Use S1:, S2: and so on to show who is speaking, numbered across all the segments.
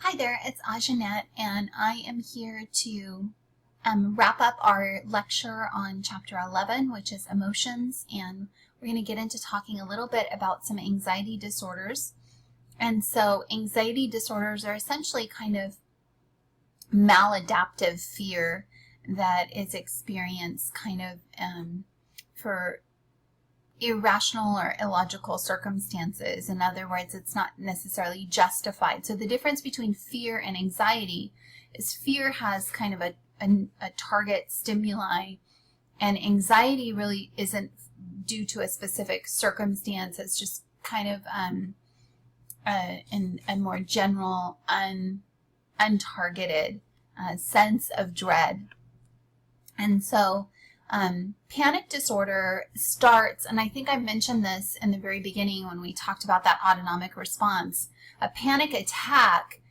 S1: Hi there, it's Ajanette, and I am here to wrap up our lecture on Chapter 11, which is emotions, and we're going to get into talking a little bit about some anxiety disorders. And so anxiety disorders are essentially kind of maladaptive fear that is experienced kind of for irrational or illogical circumstances. In other words, it's not necessarily justified. So the difference between fear and anxiety is fear has kind of a target stimuli, and anxiety really isn't due to a specific circumstance. It's just kind of a more general, untargeted sense of dread. And so panic disorder starts, and I think I mentioned this in the very beginning when we talked about that autonomic response. A panic attack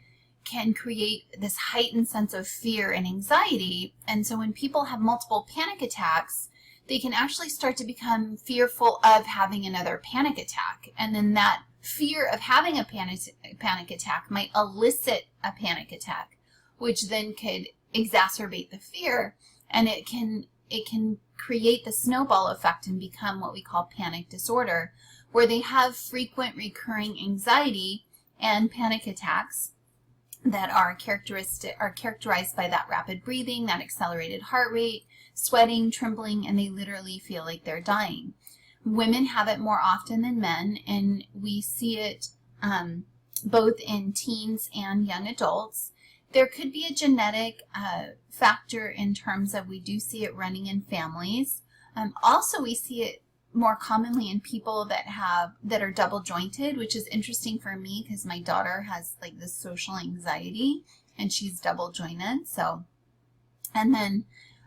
S1: can create this heightened sense of fear and anxiety, and so when people have multiple panic attacks, they can actually start to become fearful of having another panic attack, and then that fear of having a panic attack might elicit a panic attack, which then could exacerbate the fear, and it can create the snowball effect and become what we call panic disorder, where they have frequent recurring anxiety and panic attacks that are characterized by that rapid breathing, that accelerated heart rate, sweating, trembling, and they literally feel like they're dying. Women have it more often than men, and we see it both in teens and young adults. There could be a genetic factor in terms of we do see it running in families. Also, we see it more commonly in people that are double jointed, which is interesting for me because my daughter has like this social anxiety and she's double jointed. So, and then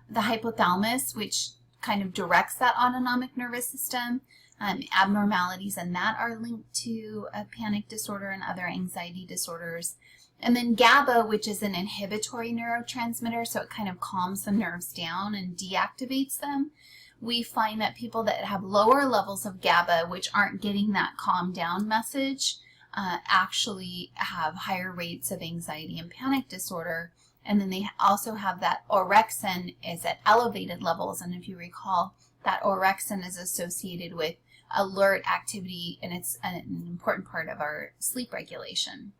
S1: the hypothalamus, which kind of directs that autonomic nervous system, abnormalities in that are linked to a panic disorder and other anxiety disorders. And then GABA, which is an inhibitory neurotransmitter, so it kind of calms the nerves down and deactivates them. We find that people that have lower levels of GABA, which aren't getting that calm down message, actually have higher rates of anxiety and panic disorder. And then they also have that orexin is at elevated levels. And if you recall, that orexin is associated with alert activity, and it's an important part of our sleep regulation.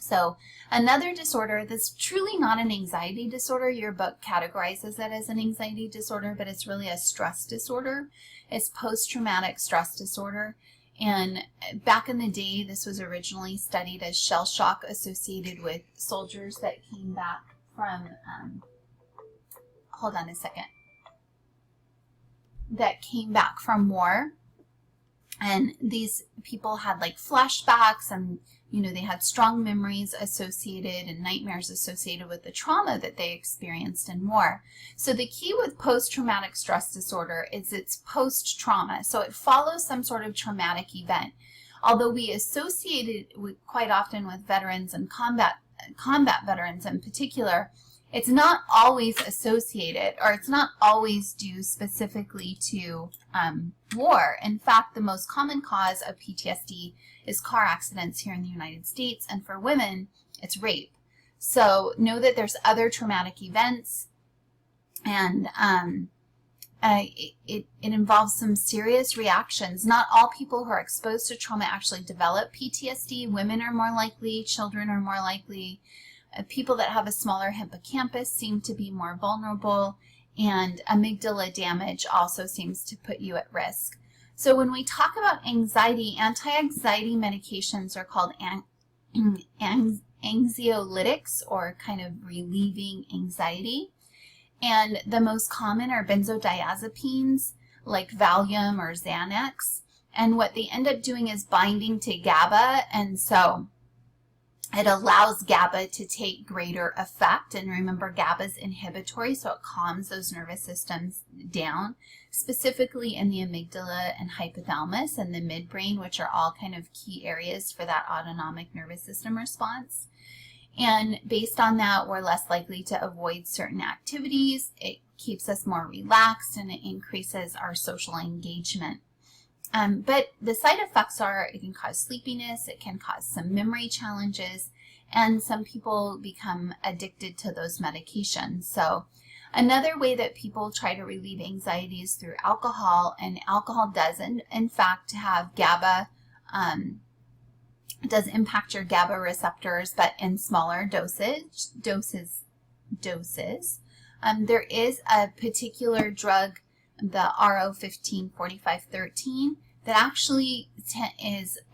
S1: So another disorder that's truly not an anxiety disorder, your book categorizes it as an anxiety disorder, but it's really a stress disorder. It's post-traumatic stress disorder. And back in the day, this was originally studied as shell shock associated with soldiers that came back from, that came back from war. And these people had like flashbacks, and they had strong memories associated and nightmares associated with the trauma that they experienced in war. So the key with post-traumatic stress disorder is it's post-trauma. So it follows some sort of traumatic event. Although we associate it quite often with veterans and combat veterans in particular, it's not always associated, or it's not always due specifically to war. In fact, the most common cause of PTSD is car accidents here in the United States, and for women, it's rape. So know that there's other traumatic events, and it involves some serious reactions. Not all people who are exposed to trauma actually develop PTSD. Women are more likely, children are more likely. People that have a smaller hippocampus seem to be more vulnerable, and amygdala damage also seems to put you at risk. So when we talk about anxiety, anti-anxiety medications are called anxiolytics, or kind of relieving anxiety. And the most common are benzodiazepines like Valium or Xanax. And what they end up doing is binding to GABA, and so it allows GABA to take greater effect. And remember, GABA is inhibitory, so it calms those nervous systems down, specifically in the amygdala and hypothalamus and the midbrain, which are all kind of key areas for that autonomic nervous system response. And based on that, we're less likely to avoid certain activities. It keeps us more relaxed, and it increases our social engagement. But the side effects are it can cause sleepiness, it can cause some memory challenges, and some people become addicted to those medications. So another way that people try to relieve anxiety is through alcohol, and alcohol does in fact have GABA, it does impact your GABA receptors, but in smaller doses. There is a particular drug, the RO 154513, that actually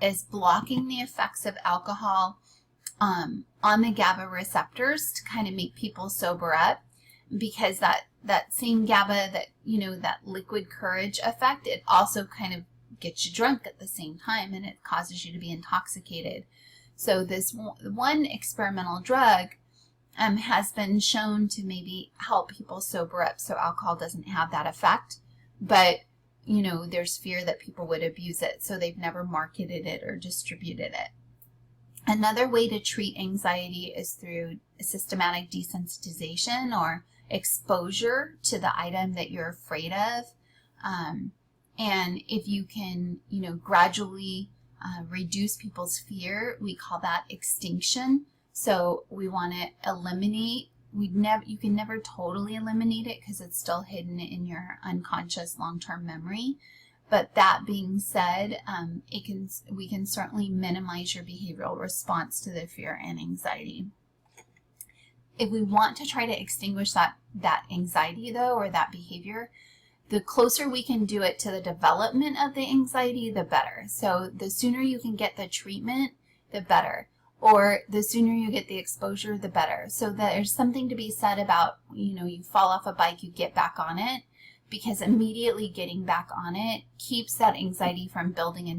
S1: is blocking the effects of alcohol on the GABA receptors to kind of make people sober up, because that same GABA, that, you know, that liquid courage effect, it also kind of gets you drunk at the same time, and it causes you to be intoxicated. So this one experimental drug has been shown to maybe help people sober up, so alcohol doesn't have that effect, but you know, there's fear that people would abuse it, so they've never marketed it or distributed it. Another way to treat anxiety is through systematic desensitization or exposure to the item that you're afraid of. And if you can, you know, gradually reduce people's fear, we call that extinction. So we want to eliminate. You can never totally eliminate it because it's still hidden in your unconscious long-term memory. But that being said, we can certainly minimize your behavioral response to the fear and anxiety. If we want to try to extinguish that anxiety, though, or that behavior, the closer we can do it to the development of the anxiety, the better. So the sooner you can get the treatment, the better. Or the sooner you get the exposure, the better. So there's something to be said about, you know, you fall off a bike, you get back on it, because immediately getting back on it keeps that anxiety from building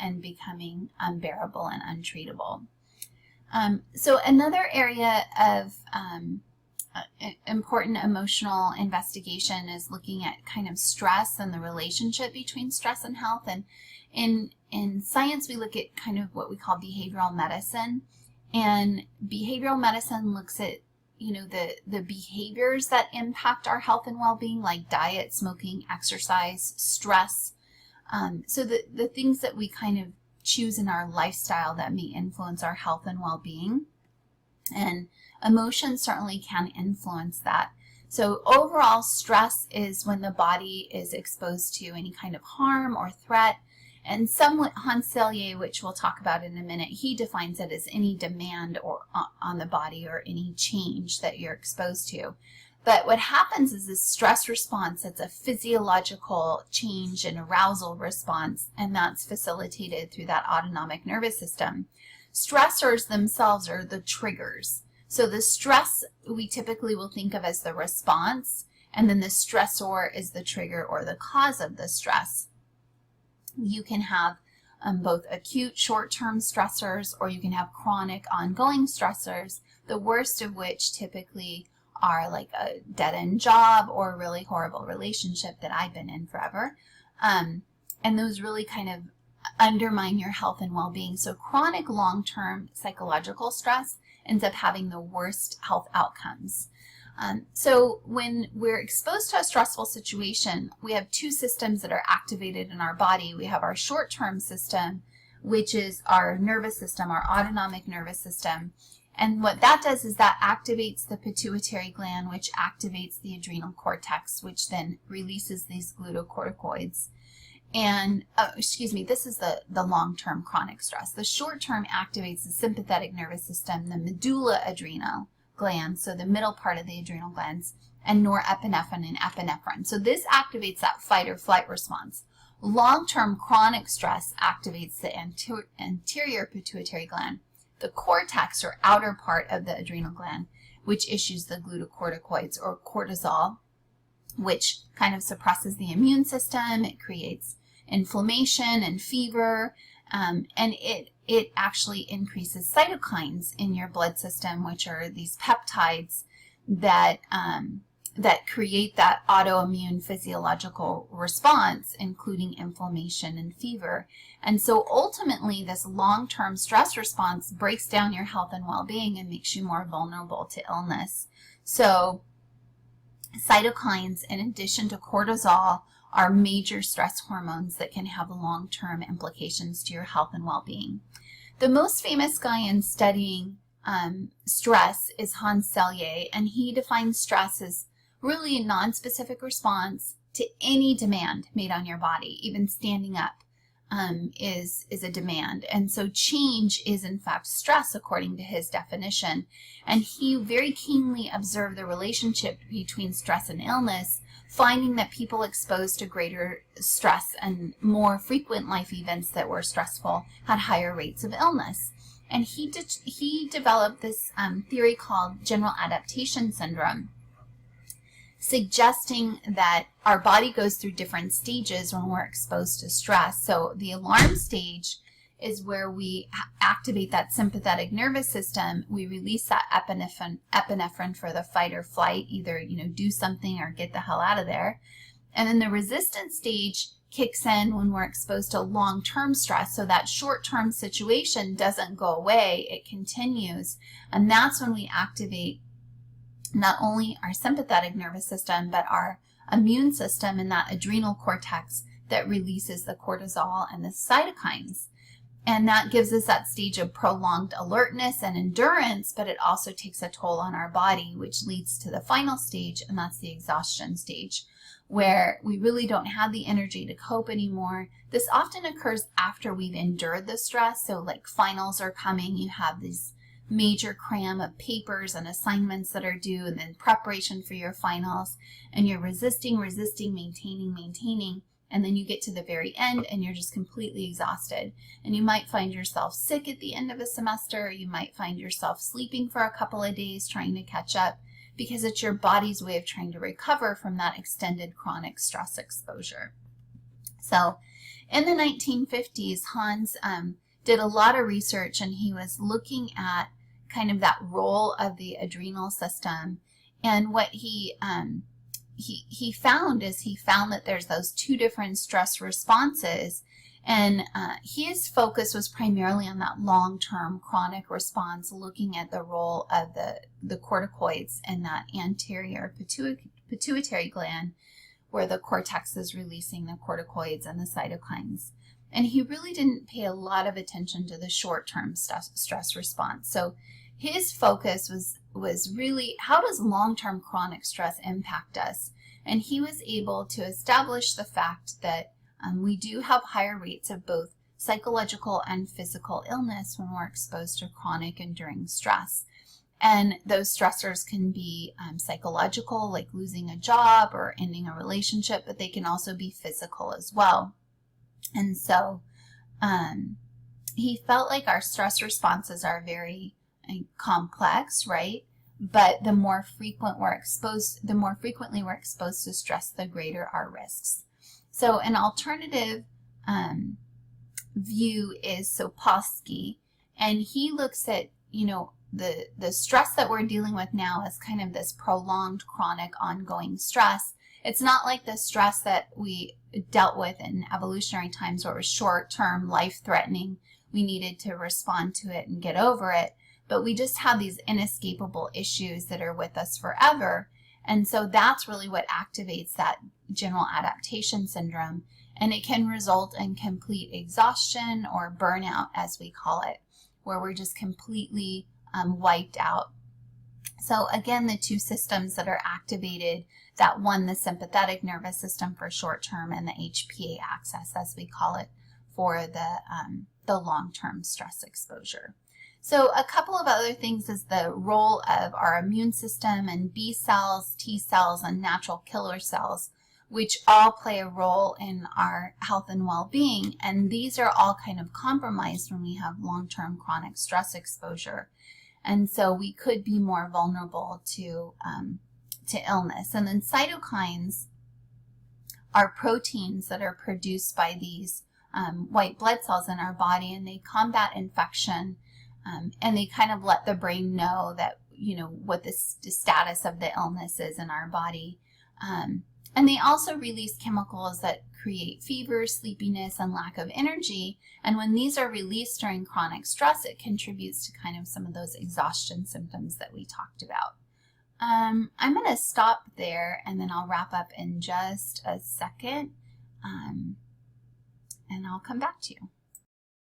S1: and becoming unbearable and untreatable. So another area of important emotional investigation is looking at kind of stress and the relationship between stress and health. And in science, we look at kind of what we call behavioral medicine. And behavioral medicine looks at, you know, the behaviors that impact our health and well-being, like diet, smoking, exercise, stress. So the things that we kind of choose in our lifestyle that may influence our health and well-being. And emotions certainly can influence that. So overall, stress is when the body is exposed to any kind of harm or threat. And Hans Selye, which we'll talk about in a minute, he defines it as any demand or on the body or any change that you're exposed to. But what happens is this stress response, it's a physiological change and arousal response, and that's facilitated through that autonomic nervous system. Stressors themselves are the triggers. So the stress we typically will think of as the response, and then the stressor is the trigger or the cause of the stress. You can have both acute short-term stressors, or you can have chronic ongoing stressors, the worst of which typically are like a dead-end job or a really horrible relationship that I've been in forever. And those really kind of undermine your health and well-being. So chronic long-term psychological stress ends up having the worst health outcomes. So when we're exposed to a stressful situation, we have two systems that are activated in our body. We have our short-term system, which is our nervous system, our autonomic nervous system. And what that does is that activates the pituitary gland, which activates the adrenal cortex, which then releases these glucocorticoids. And, this is the long-term chronic stress. The short-term activates the sympathetic nervous system, the medulla adrenal gland, so the middle part of the adrenal glands, and norepinephrine and epinephrine. So this activates that fight or flight response. Long-term chronic stress activates the anterior pituitary gland, the cortex or outer part of the adrenal gland, which issues the glucocorticoids or cortisol, which kind of suppresses the immune system. It creates inflammation and fever, and it actually increases cytokines in your blood system, which are these peptides that create that autoimmune physiological response, including inflammation and fever. And so ultimately, this long-term stress response breaks down your health and well-being and makes you more vulnerable to illness. So cytokines, in addition to cortisol, are major stress hormones that can have long-term implications to your health and well-being. The most famous guy in studying stress is Hans Selye, and he defines stress as really a non-specific response to any demand made on your body. Even standing up is a demand. And so change is in fact stress according to his definition. And he very keenly observed the relationship between stress and illness, finding that people exposed to greater stress and more frequent life events that were stressful had higher rates of illness. And he developed this theory called general adaptation syndrome, suggesting that our body goes through different stages when we're exposed to stress. So the alarm stage is where we activate that sympathetic nervous system. We release that epinephrine for the fight or flight, either do something or get the hell out of there. And then the resistance stage kicks in when we're exposed to long-term stress. So that short-term situation doesn't go away, it continues. And that's when we activate not only our sympathetic nervous system, but our immune system and that adrenal cortex that releases the cortisol and the cytokines. And that gives us that stage of prolonged alertness and endurance, but it also takes a toll on our body, which leads to the final stage, and that's the exhaustion stage, where we really don't have the energy to cope anymore. This often occurs after we've endured the stress. So like finals are coming, you have these major cram of papers and assignments that are due, and then preparation for your finals, and you're resisting, maintaining, and then you get to the very end and you're just completely exhausted. And you might find yourself sick at the end of a semester, you might find yourself sleeping for a couple of days trying to catch up, because it's your body's way of trying to recover from that extended chronic stress exposure. So in the 1950s, Hans did a lot of research, and he was looking at kind of that role of the adrenal system. And what he found that there's those two different stress responses, and his focus was primarily on that long-term chronic response, looking at the role of the corticoids in that anterior pituitary gland, where the cortex is releasing the corticoids and the cytokines. And he really didn't pay a lot of attention to the short-term stress response. So his focus was really, how does long-term chronic stress impact us? And he was able to establish the fact that we do have higher rates of both psychological and physical illness when we're exposed to chronic enduring stress. And those stressors can be psychological, like losing a job or ending a relationship, but they can also be physical as well. And so he felt like our stress responses are very complex, right? But the more frequently we're exposed to stress, the greater our risks. So an alternative view is Sapolsky, and he looks at, the stress that we're dealing with now as kind of this prolonged, chronic, ongoing stress. It's not like the stress that we dealt with in evolutionary times where it was short-term, life-threatening. We needed to respond to it and get over it. But we just have these inescapable issues that are with us forever. And so that's really what activates that general adaptation syndrome. And it can result in complete exhaustion or burnout, as we call it, where we're just completely wiped out. So again, the two systems that are activated, that one, the sympathetic nervous system for short term, and the HPA axis, as we call it, for the long-term stress exposure. So a couple of other things is the role of our immune system and B cells, T cells, and natural killer cells, which all play a role in our health and well-being. And these are all kind of compromised when we have long-term chronic stress exposure. And so we could be more vulnerable to illness. And then cytokines are proteins that are produced by these white blood cells in our body, and they combat infection. And they kind of let the brain know that, what the status of the illness is in our body. And they also release chemicals that create fever, sleepiness, and lack of energy. And when these are released during chronic stress, it contributes to kind of some of those exhaustion symptoms that we talked about. I'm going to stop there, and then I'll wrap up in just a second. And I'll come back to you.